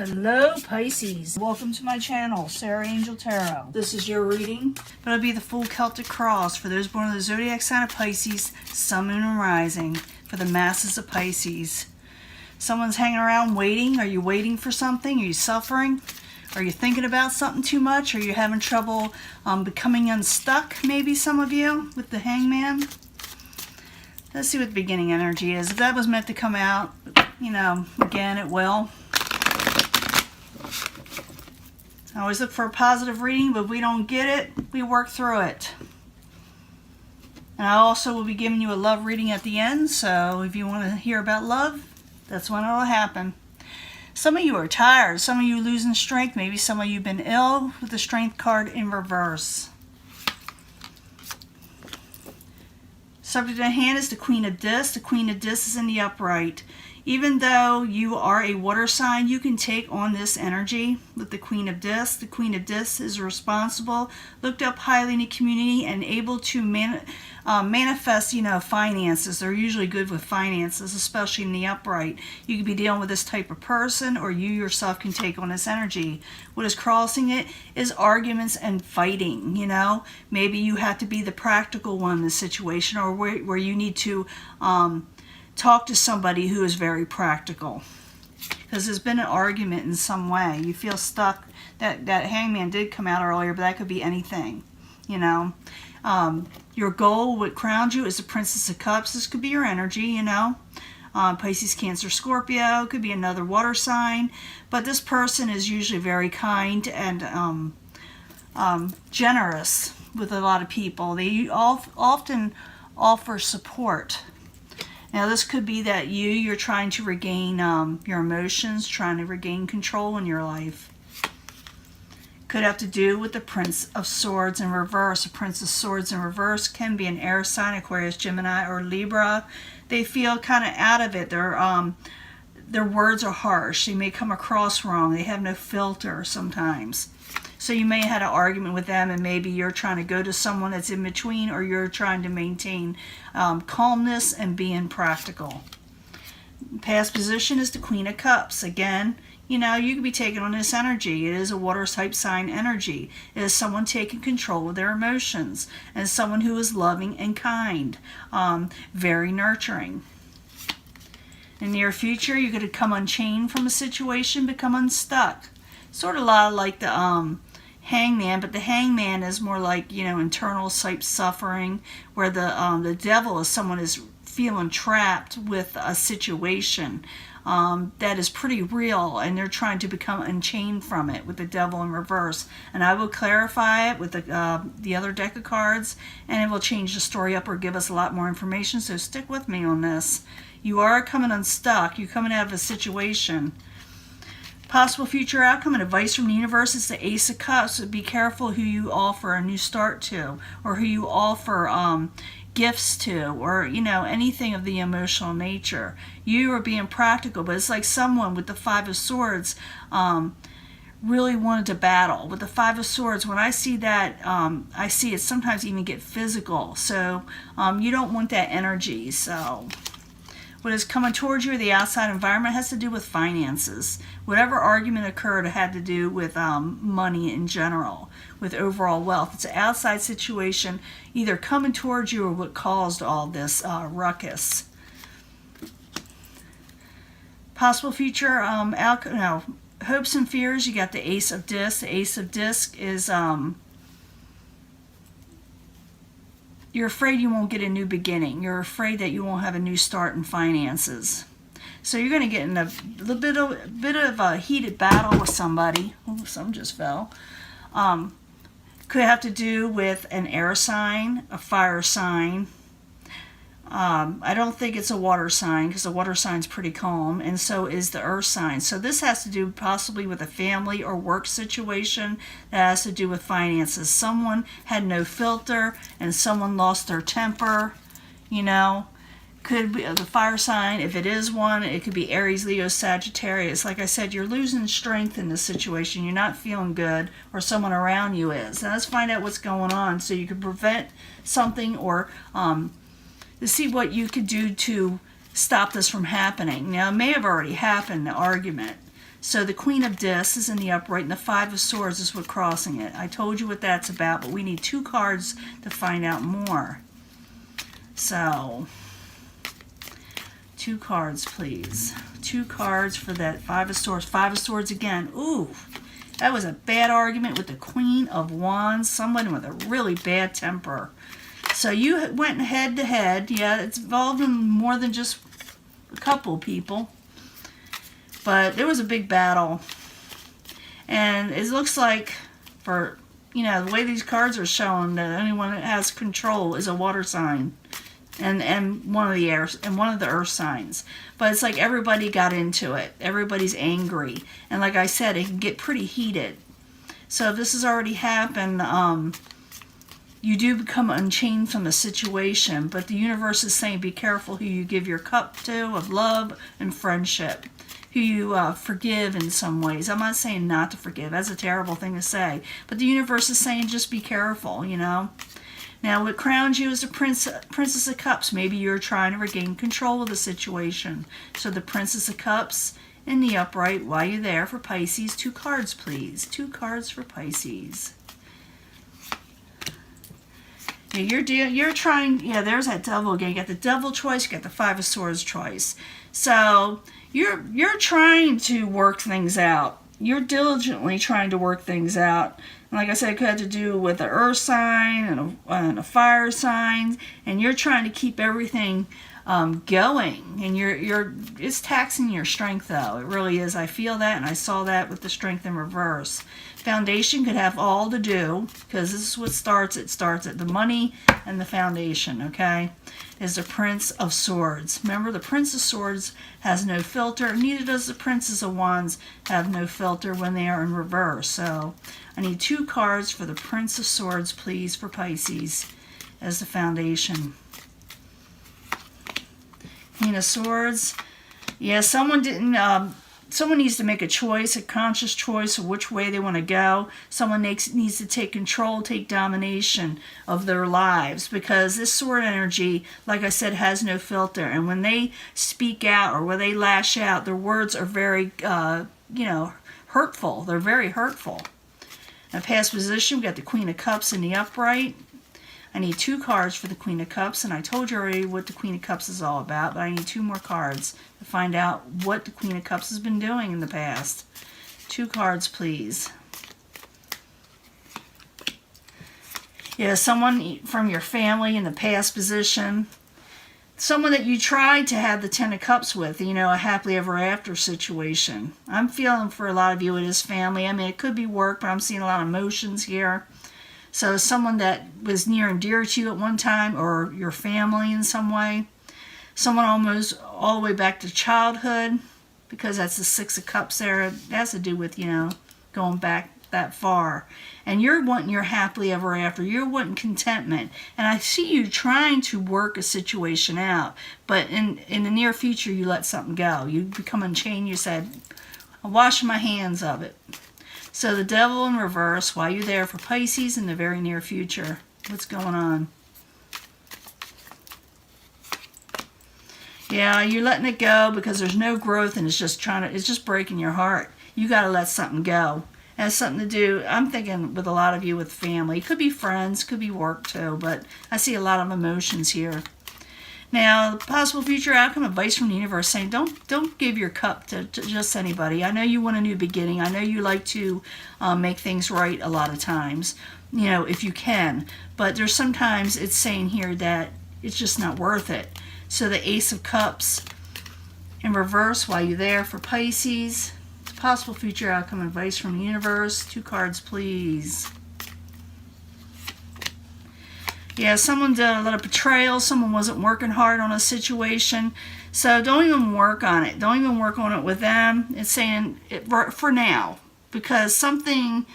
Hello Pisces, welcome to my channel, Sarah Angel Tarot. This is your reading, but it'll be the full Celtic cross for those born in the zodiac sign of Pisces, Sun, Moon, and Rising, for the masses of Pisces. Someone's hanging around waiting. Are you waiting for something? Are you suffering? Are you thinking about something too much? Are you having trouble becoming unstuck? Maybe some of you with the Hangman. Let's see what the beginning energy is. If that was meant to come out, you know, again, it will. I always look for a positive reading, but if we don't get it, we work through it. And I also will be giving you a love reading at the end, so if you want to hear about love, that's when it'll happen. Some of you are tired, some of you losing strength, maybe some of you have been ill with the Strength card in reverse. Subject at hand is the Queen of Discs. The Queen of Discs is in the upright. Even though you are a water sign, you can take on this energy with the Queen of Discs. The Queen of Discs is responsible, looked up highly in the community, and able to manifest, finances. They're usually good with finances, especially in the upright. You could be dealing with this type of person, or you yourself can take on this energy. What is crossing it is arguments and fighting, Maybe you have to be the practical one in the situation, or where you need to talk to somebody who is very practical, because there's been an argument in some way. You feel stuck. That Hangman did come out earlier, but that could be anything, Your goal, what crowns you, is the Princess of Cups. This could be your energy, Pisces, Cancer, Scorpio. Could be another water sign, but this person is usually very kind and generous with a lot of people. They often offer support. Now this could be that you're trying to regain your emotions, trying to regain control in your life. Could have to do with the Prince of Swords in reverse. A Prince of Swords in reverse can be an air sign, Aquarius, Gemini, or Libra. They feel kind of out of it. Their words are harsh. They may come across wrong. They have no filter sometimes. So you may have had an argument with them, and maybe you're trying to go to someone that's in between, or you're trying to maintain calmness and being practical. Past position is the Queen of Cups. Again, you could be taking on this energy. It is a water type sign energy. It is someone taking control of their emotions, and someone who is loving and kind, very nurturing. In the near future, you're going to come unchained from a situation, become unstuck. Sort of a lot like the Hangman, but the Hangman is more like, internal type suffering, where the devil is someone is feeling trapped with a situation that is pretty real, and they're trying to become unchained from it with the devil in reverse. And I will clarify it with the other deck of cards, and it will change the story up or give us a lot more information, so stick with me on this. You are coming unstuck. You're coming out of a situation. Possible future outcome and advice from the universe is the Ace of Cups. So be careful who you offer a new start to, or who you offer gifts to, or anything of the emotional nature. You are being practical, but it's like someone with the Five of Swords really wanted to battle. With the Five of Swords, when I see that, I see it sometimes even get physical. So you don't want that energy. So what is coming towards you or the outside environment has to do with finances. Whatever argument occurred had to do with money in general, with overall wealth. It's an outside situation either coming towards you or what caused all this ruckus. Possible future hopes and fears. You got the Ace of Discs. The Ace of Discs is you're afraid you won't get a new beginning. You're afraid that you won't have a new start in finances. So you're going to get in a little bit of a heated battle with somebody. Oh, some just fell. Could have to do with an air sign, a fire sign. I don't think it's a water sign, because the water sign's pretty calm, and so is the earth sign. So this has to do possibly with a family or work situation that has to do with finances. Someone had no filter, and someone lost their temper, Could be the fire sign. If it is one, it could be Aries, Leo, Sagittarius. Like I said, you're losing strength in this situation. You're not feeling good, or someone around you is. Now let's find out what's going on so you can prevent something, or to see what you could do to stop this from happening. Now, it may have already happened, the argument. So the Queen of Discs is in the upright, and the Five of Swords is what crossing it. I told you what that's about, but we need 2 cards to find out more. So, 2 cards, please. 2 cards for that Five of Swords. 5 of Swords again. Ooh, that was a bad argument with the Queen of Wands. Someone with a really bad temper. So you went head to head. Yeah, it's involved in more than just a couple people. But there was a big battle. And it looks like, for, you know, the way these cards are showing, that anyone that has control is a water sign. And one of the earth signs. But it's like everybody got into it. Everybody's angry. And like I said, it can get pretty heated. So if this has already happened, you do become unchained from the situation. But the universe is saying be careful who you give your cup to of love and friendship. Who you forgive in some ways. I'm not saying not to forgive. That's a terrible thing to say. But the universe is saying just be careful, you know. Now, what crowns you is the Princess of Cups. Maybe you're trying to regain control of the situation. So the Princess of Cups in the upright while you're there for Pisces. 2 cards, please. 2 cards for Pisces. Yeah, you're trying, yeah, there's that Devil again. You got the Devil choice, you got the Five of Swords choice. So you're trying to work things out. You're diligently trying to work things out. And like I said, it could have to do with the earth sign and a fire sign. And you're trying to keep everything going. And it's taxing your strength, though. It really is. I feel that, and I saw that with the strength in reverse. Foundation could have all to do, because this is what starts. It starts at the money and the foundation, okay? Is the Prince of Swords. Remember, the Prince of Swords has no filter. Neither does the Princess of Wands have no filter when they are in reverse. So I need 2 cards for the Prince of Swords, please, for Pisces as the foundation. Queen of Swords. Yeah, someone needs to make a choice, a conscious choice of which way they want to go. Someone needs to take control, take domination of their lives, because this sword energy, like I said, has no filter. And when they speak out or when they lash out, their words are very, hurtful. They're very hurtful. In a past position, we got the Queen of Cups in the upright. I need 2 cards for the Queen of Cups, and I told you already what the Queen of Cups is all about, but I need 2 more cards to find out what the Queen of Cups has been doing in the past. 2 cards, please. Yeah, someone from your family in the past position. Someone that you tried to have the 10 of Cups with, you know, a happily ever after situation. I'm feeling for a lot of you it is family. I mean, it could be work, but I'm seeing a lot of emotions here. So someone that was near and dear to you at one time, or your family in some way. Someone almost all the way back to childhood, because that's the 6 of Cups there. It has to do with, you know, going back that far. And you're wanting your happily ever after. You're wanting contentment. And I see you trying to work a situation out. But in the near future, you let something go. You become unchained. You said, I'm washing my hands of it. So the Devil in reverse, while you're there for Pisces in the very near future. What's going on? Yeah, you're letting it go because there's no growth, and it's just breaking your heart. You got to let something go. It has something to do, I'm thinking, with a lot of you with family. It could be friends, could be work too, but I see a lot of emotions here. Now, possible future outcome, advice from the universe saying don't give your cup to just anybody. I know you want a new beginning. I know you like to make things right a lot of times, you know, if you can. But there's sometimes it's saying here that it's just not worth it. So the Ace of Cups in reverse while you're there for Pisces. Possible future outcome, advice from the universe. 2 cards, please. Yeah, someone did a lot of betrayal. Someone wasn't working hard on a situation. So don't even work on it. Don't even work on it with them. It's saying it for now, because something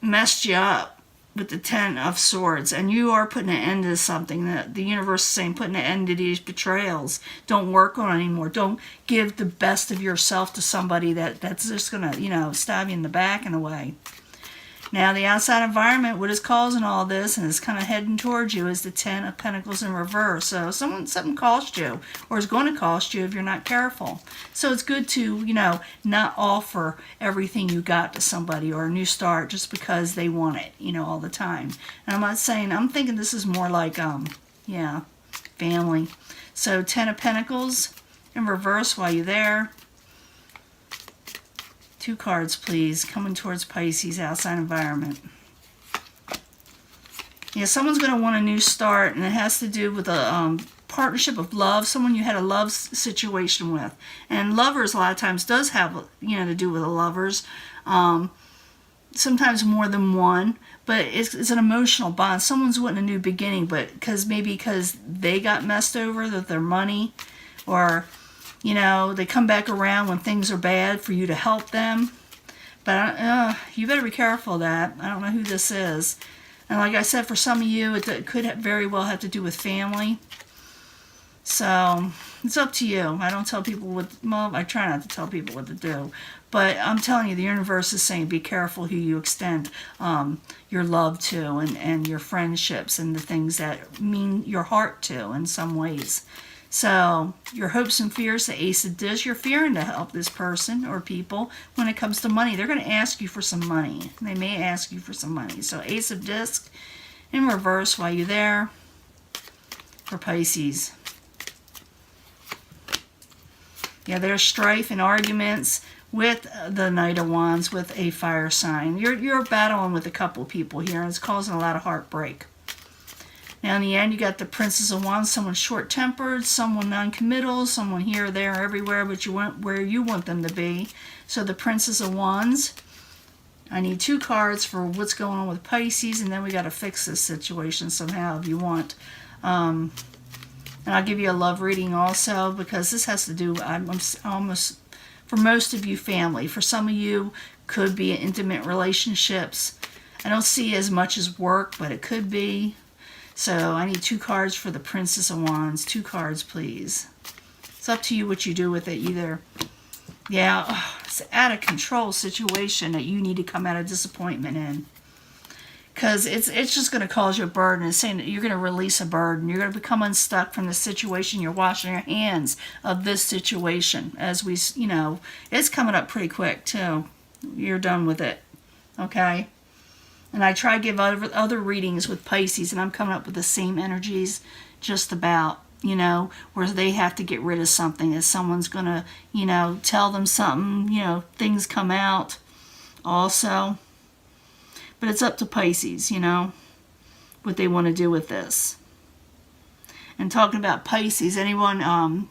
messed you up with the 10 of Swords, and you are putting an end to something. That the universe is saying, putting an end to these betrayals. Don't work on it anymore. Don't give the best of yourself to somebody that's just going to, you know, stab you in the back in a way. Now, the outside environment, what is causing all this and is kind of heading towards you, is the Ten of Pentacles in reverse. So something cost you, or is going to cost you if you're not careful. So it's good to, not offer everything you got to somebody, or a new start just because they want it, all the time. And I'm not saying, I'm thinking this is more like, family. So 10 of Pentacles in reverse while you're there. 2 cards, please, coming towards Pisces, outside environment. Yeah, someone's going to want a new start, and it has to do with a partnership of love, someone you had a love situation with. And lovers a lot of times does have, to do with the lovers. Sometimes more than one, but it's an emotional bond. Someone's wanting a new beginning, but because they got messed over with their money, or they come back around when things are bad for you to help them. But you better be careful of that. I don't know who this is. And like I said, for some of you, it could very well have to do with family. So it's up to you. I don't tell people I try not to tell people what to do. But I'm telling you, the universe is saying be careful who you extend your love to, and your friendships, and the things that mean your heart to in some ways. So your hopes and fears, the Ace of Discs, you're fearing to help this person or people when it comes to money. They're going to ask you for some money. They may ask you for some money. So Ace of Discs in reverse while you're there for Pisces. Yeah, there's strife and arguments with the Knight of Wands with a fire sign. You're battling with a couple people here, and it's causing a lot of heartbreak. Now, in the end, you got the Princess of Wands, someone short-tempered, someone non-committal, someone here, there, everywhere, but you want where you want them to be. So the Princess of Wands, I need 2 cards for what's going on with Pisces, and then we got to fix this situation somehow if you want. And I'll give you a love reading also, because this has to do, I'm almost, for most of you, family. For some of you, could be intimate relationships. I don't see as much as work, but it could be. So I need 2 cards for the Princess of Wands. 2 cards, please. It's up to you what you do with it. Either, it's an out of control situation that you need to come out of disappointment in. Because it's just going to cause you a burden. It's saying that you're going to release a burden. You're going to become unstuck from the situation. You're washing your hands of this situation. As we, it's coming up pretty quick too. You're done with it. Okay? And I try to give other readings with Pisces, and I'm coming up with the same energies just about, where they have to get rid of something. As someone's going to, tell them something, things come out also. But it's up to Pisces, what they want to do with this. And talking about Pisces, anyone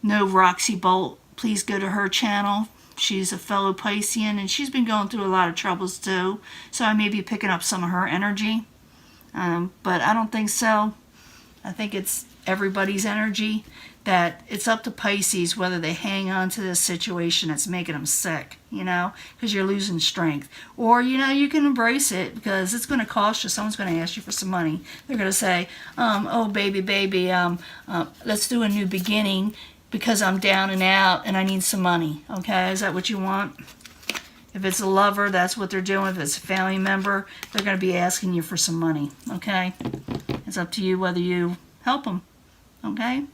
know Roxy Bolt? Please go to her channel. She's a fellow Piscean, and she's been going through a lot of troubles too. So I may be picking up some of her energy. But I don't think so. I think it's everybody's energy. That it's up to Pisces whether they hang on to this situation that's making them sick, because you're losing strength. Or, you can embrace it, because it's going to cost you. Someone's going to ask you for some money. They're going to say, oh, baby, let's do a new beginning, because I'm down and out and I need some money. Okay, is that what you want? If it's a lover, that's what they're doing. If it's a family member, they're going to be asking you for some money. Okay, it's up to you whether you help them. Okay,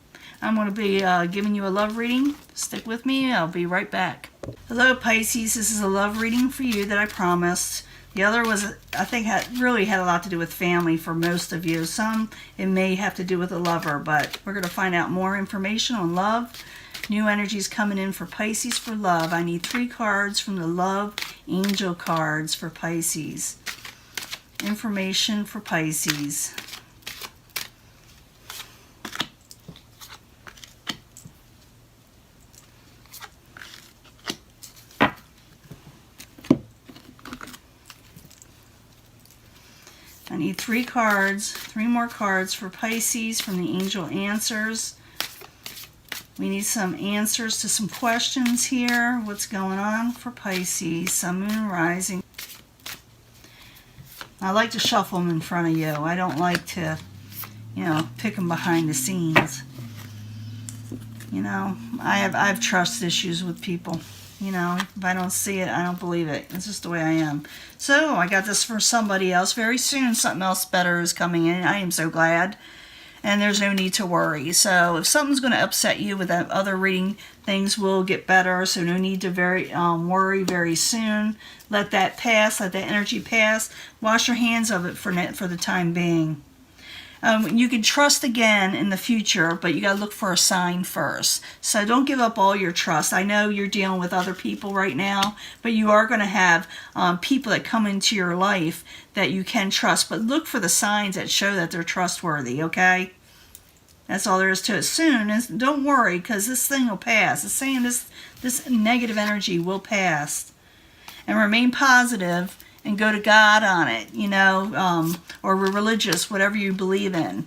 I'm going to be giving you a love reading. Stick with me. I'll be right back. Hello, Pisces. This is a love reading for you that I promised. The other was, I think, really had a lot to do with family for most of you. Some, it may have to do with a lover, but we're going to find out more information on love. New energies coming in for Pisces for love. I need 3 cards from the Love Angel cards for Pisces. Information for Pisces. I need 3 cards, 3 more cards for Pisces from the Angel Answers. We need some answers to some questions here. What's going on for Pisces, Sun, Moon, and Rising? I like to shuffle them in front of you. I don't like to, pick them behind the scenes. I have trust issues with people. You know, if I don't see it, I don't believe it. It's just the way I am. So I got this for somebody else. Very soon, something else better is coming in. I am so glad. And there's no need to worry. So if something's going to upset you with that other reading, things will get better. So no need to worry very soon. Let that pass. Let that energy pass. Wash your hands of it for the time being. You can trust again in the future, but you got to look for a sign first. So don't give up all your trust. I know you're dealing with other people right now, but you are going to have people that come into your life that you can trust. But look for the signs that show that they're trustworthy, okay? That's all there is to it. Soon, and don't worry, because this thing will pass. It's saying this negative energy will pass. And remain positive. And go to God on it, you know, or religious, whatever you believe in.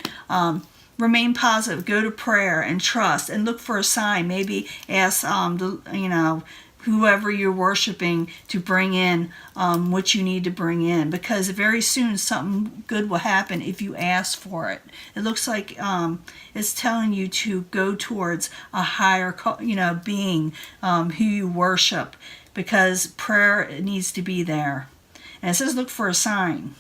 Remain positive. Go to prayer and trust and look for a sign. Maybe ask, you know, whoever you're worshiping to bring in what you need to bring in. Because very soon something good will happen if you ask for it. It looks like it's telling you to go towards a higher, you know, being who you worship. Because prayer needs to be there. And it says look for a sign.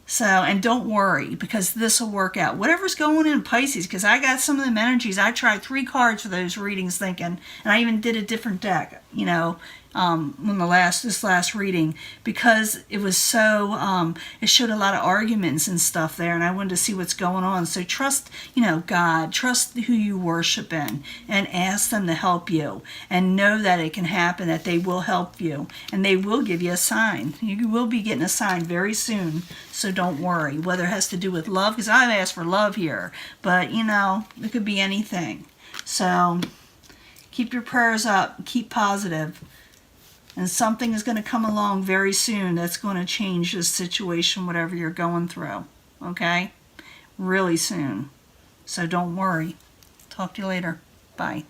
So, and don't worry, because this will work out. Whatever's going in Pisces, because I got some of them energies. I tried 3 cards for those readings thinking, and I even did a different deck, you know, in this last reading, because it was so, it showed a lot of arguments and stuff there, and I wanted to see what's going on. So trust, you know, God, trust who you worship in, and ask them to help you, and know that it can happen, that they will help you, and they will give you a sign. You will be getting a sign very soon, so don't worry, whether it has to do with love, because I've asked for love here, but, you know, it could be anything. So keep your prayers up, keep positive. And something is going to come along very soon that's going to change this situation, whatever you're going through. Okay? Really soon. So don't worry. Talk to you later. Bye.